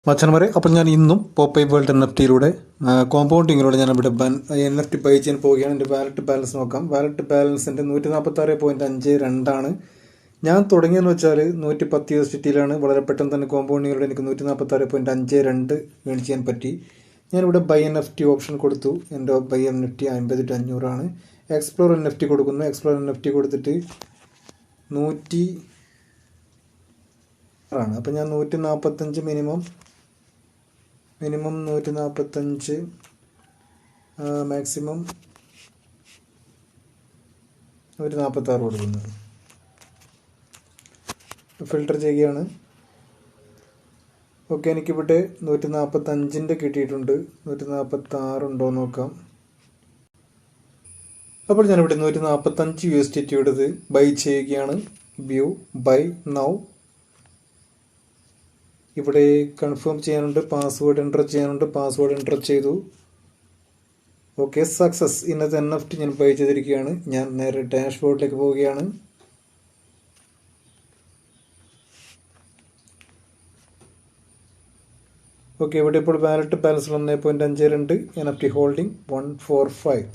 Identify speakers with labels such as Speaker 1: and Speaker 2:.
Speaker 1: മച്ചന്മാരെ, അപ്പം ഞാൻ ഇന്നും പോപ്പൈ വേൾഡ് NFT കോമ്പൗണ്ടിങ്ങിലൂടെ ഞാനിവിടെ NFT ബൈ ചെയ്യാൻ പോവുകയാണ്. എൻ്റെ വാലറ്റ് ബാലൻസ് നോക്കാം. വാലറ്റ് ബാലൻസിൻ്റെ 146.52 ഞാൻ തുടങ്ങിയെന്ന് വെച്ചാൽ 110 USDT വളരെ പെട്ടെന്ന് തന്നെ കോമ്പൗണ്ടിങ്ങിലൂടെ എനിക്ക് 146.52 ഏൺ ചെയ്യാൻ പറ്റി. ഞാനിവിടെ ബൈ NFT ഓപ്ഷൻ കൊടുത്തു. എൻ്റെ ബൈ NFT 50-500 എക്സ്പ്ലോർ NFT കൊടുക്കുന്നു. എക്സ്പ്ലോർ NFT കൊടുത്തിട്ട് 100 ആണ്. അപ്പം ഞാൻ 145 മിനിമം 145 മാക്സിമം 146 കൊടുക്കുന്നു. ഫിൽട്ടർ ചെയ്യുകയാണ്. ഓക്കെ, എനിക്കിവിടെ 145 കിട്ടിയിട്ടുണ്ട്. 146 ഉണ്ടോ നോക്കാം. അപ്പോൾ ഞാനിവിടെ 145 USDT ബൈ ചെയ്യുകയാണ്. View buy now. ഇവിടെ കൺഫേം ചെയ്യാനുണ്ട്, പാസ്വേഡ് എൻ്റർ ചെയ്യാനുണ്ട്. പാസ്വേഡ് എൻ്റർ ചെയ്തു. Okay, success. ഇന്നത്തെ NFT ഞാൻ ബൈ ചെയ്തിരിക്കുകയാണ്. ഞാൻ നേരെ ഡാഷ്ബോർഡിലേക്ക് പോവുകയാണ്. ഓക്കെ, ഇവിടെ ഇപ്പോൾ വാലറ്റ് ബാലൻസ് 1.52, NFT ഹോൾഡിംഗ് 145.